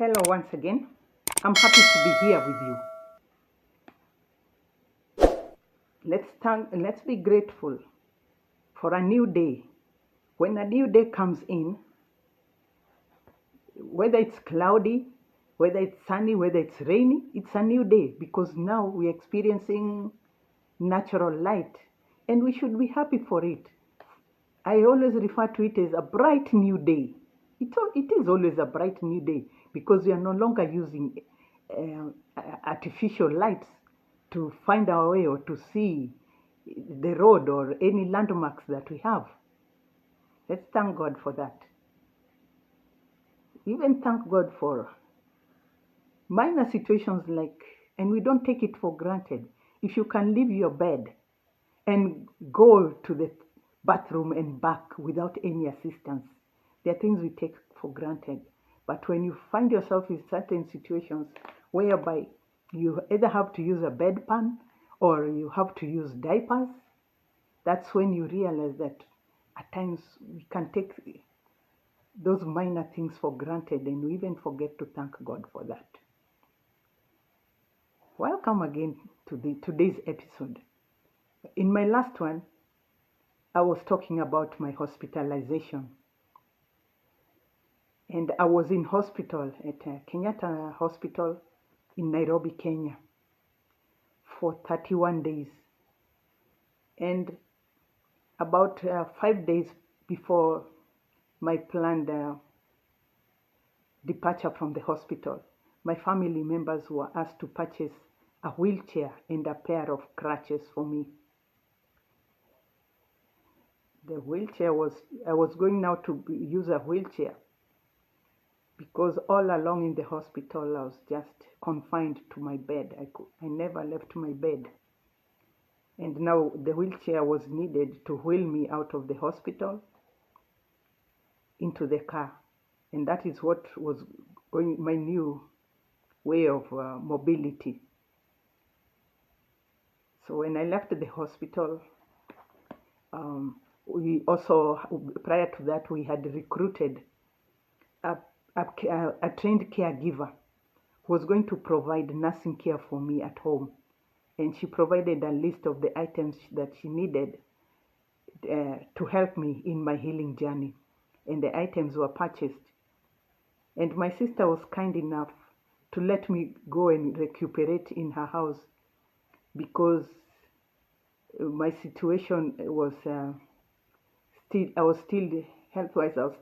Hello once again. I'm happy to be here with you. Let's be grateful for a new day. When a new day comes in, whether it's cloudy, whether it's sunny, whether it's rainy, it's a new day because now we're experiencing natural light and we should be happy for it. I always refer to it as a bright new day. It is always a bright new day because we are no longer using artificial lights to find our way or to see the road or any landmarks that we have. Let's thank God for that. Even thank God for minor situations and we don't take it for granted. If you can leave your bed and go to the bathroom and back without any assistance, there are things we take for granted. But when you find yourself in certain situations whereby you either have to use a bedpan or you have to use diapers, that's when you realize that at times we can take those minor things for granted and we even forget to thank God for that. Welcome again to today's episode. In my last one, I was talking about my hospitalization. And I was in hospital at Kenyatta Hospital in Nairobi, Kenya for 31 days. And about 5 days before my planned departure from the hospital, my family members were asked to purchase a wheelchair and a pair of crutches for me. The wheelchair I was going now to use a wheelchair because all along in the hospital I was just confined to my bed. I never left my bed. And now the wheelchair was needed to wheel me out of the hospital into the car. And that is what was going my new way of mobility. So when I left the hospital, we also, prior to that, we had recruited a trained caregiver who was going to provide nursing care for me at home. And she provided a list of the items that she needed to help me in my healing journey. And the items were purchased. And my sister was kind enough to let me go and recuperate in her house because my situation was health-wise, I was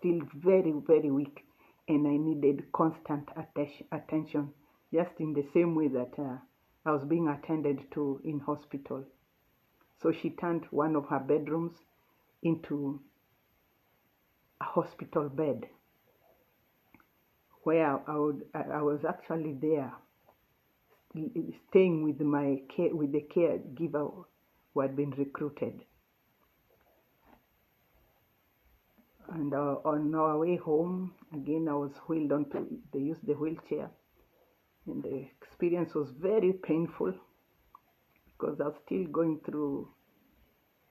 still very, very weak. And I needed constant attention, just in the same way that I was being attended to in hospital. So she turned one of her bedrooms into a hospital bed, where I was actually there, staying with the caregiver who had been recruited. And on our way home, again, I was wheeled they used the wheelchair. And the experience was very painful because I was still going through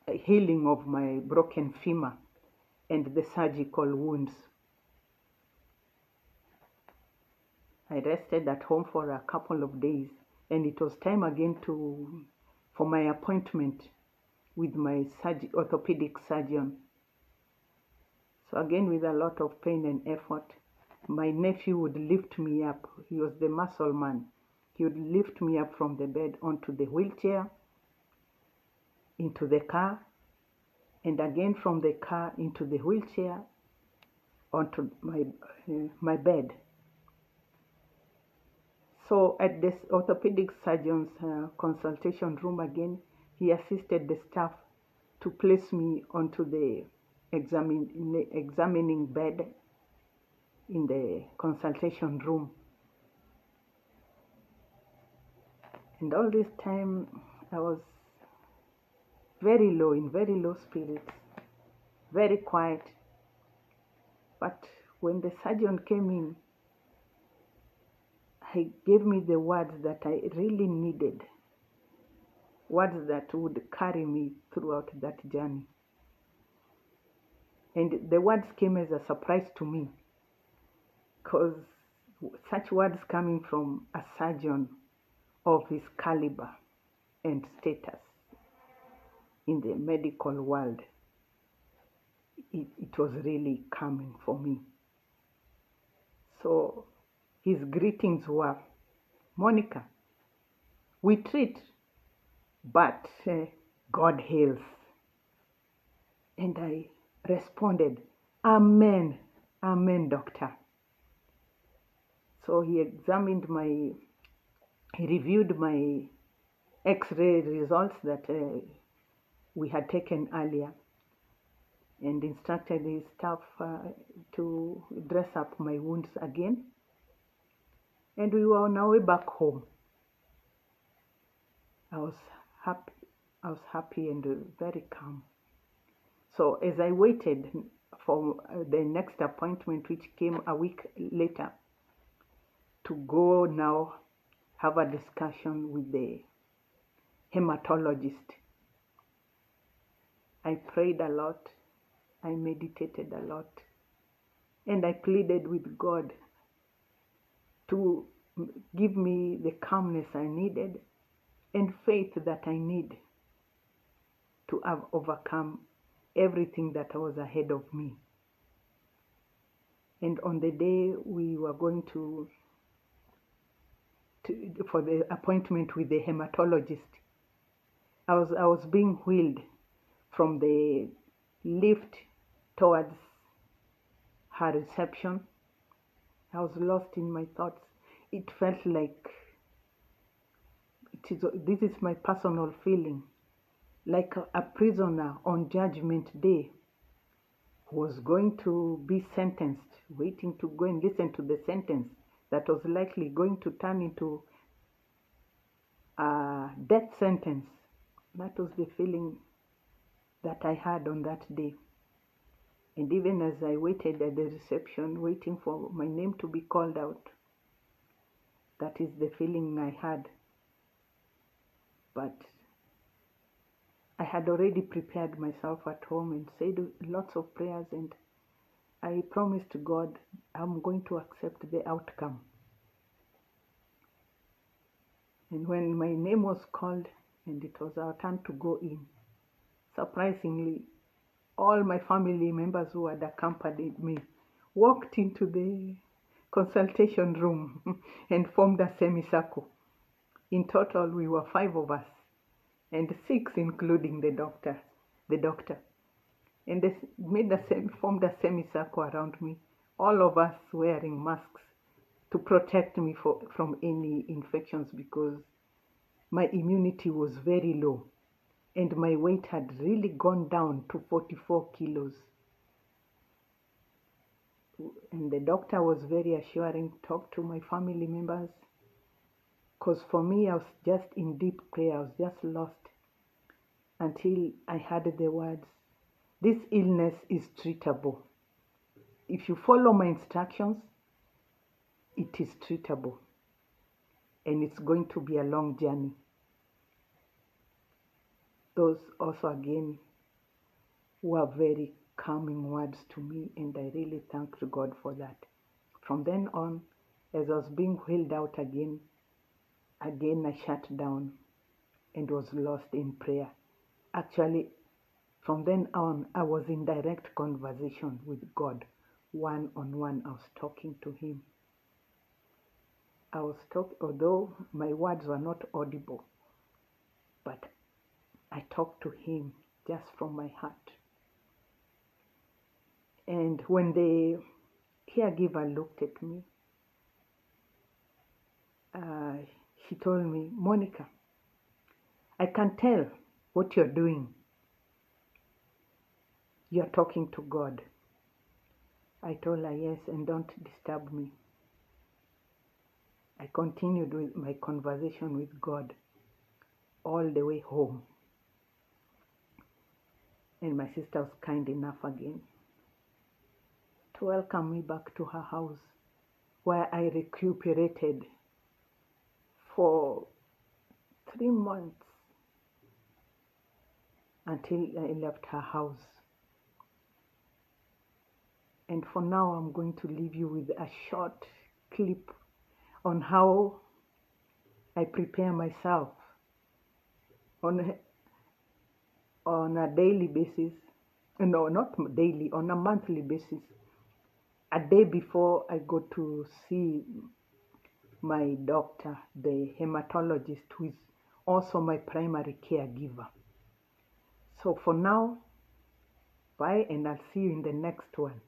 a healing of my broken femur and the surgical wounds. I rested at home for a couple of days and it was time again for my appointment with my orthopedic surgeon. So again, with a lot of pain and effort, my nephew would lift me up. He was the muscle man. He would lift me up from the bed onto the wheelchair, into the car, and again from the car into the wheelchair, onto my bed. So at this orthopedic surgeon's consultation room again, he assisted the staff to place me onto the examining bed in the consultation room. And all this time I was in very low spirits, very quiet. But when the surgeon came in, he gave me the words that I really needed, words that would carry me throughout that journey. And the words came as a surprise to me because such words coming from a surgeon of his caliber and status in the medical world, it was really coming for me. So his greetings were, Monica, we treat, but God heals. And I responded, Amen, Amen, doctor. So he reviewed my X-ray results that we had taken earlier, and instructed his staff to dress up my wounds again. And we were on our way back home. I was happy and very calm. So as I waited for the next appointment, which came a week later, to go now have a discussion with the hematologist, I prayed a lot, I meditated a lot, and I pleaded with God to give me the calmness I needed and faith that I need to have overcome everything that was ahead of me. And on the day we were going for the appointment with the hematologist, I was being wheeled from the lift towards her reception. I was lost in my thoughts. It felt like this is my personal feeling, like a prisoner on Judgment Day who was going to be sentenced, waiting to go and listen to the sentence that was likely going to turn into a death sentence. That was the feeling that I had on that day. And even as I waited at the reception, waiting for my name to be called out, that is the feeling I had. But I had already prepared myself at home and said lots of prayers, and I promised God I'm going to accept the outcome. And when my name was called and it was our turn to go in, surprisingly, all my family members who had accompanied me walked into the consultation room and formed a semicircle. In total, we were 5 of us, and 6 including the doctor. And they formed a semicircle around me, all of us wearing masks to protect me from any infections, because my immunity was very low and my weight had really gone down to 44 kilos. And the doctor was very assuring, talked to my family members, because for me, I was just in deep prayer. I was just lost until I heard the words, this illness is treatable. If you follow my instructions, it is treatable. And it's going to be a long journey. Those also again were very calming words to me, and I really thanked God for that. From then on, as I was being wheeled out again I shut down and was lost in prayer. Actually, from then on, I was in direct conversation with God. One-on-one, I was talking to Him. Although my words were not audible, but I talked to Him just from my heart. And when the caregiver looked at me, she told me, Monica, I can tell what you're doing. You're talking to God. I told her, yes, and don't disturb me. I continued with my conversation with God all the way home. And my sister was kind enough again to welcome me back to her house, where I recuperated for 3 months until I left her house. And for now, I'm going to leave you with a short clip on how I prepare myself on a daily basis. No, not daily, on a monthly basis. A day before I go to see my doctor, the hematologist, who is also my primary caregiver. So for now, bye, and I'll see you in the next one.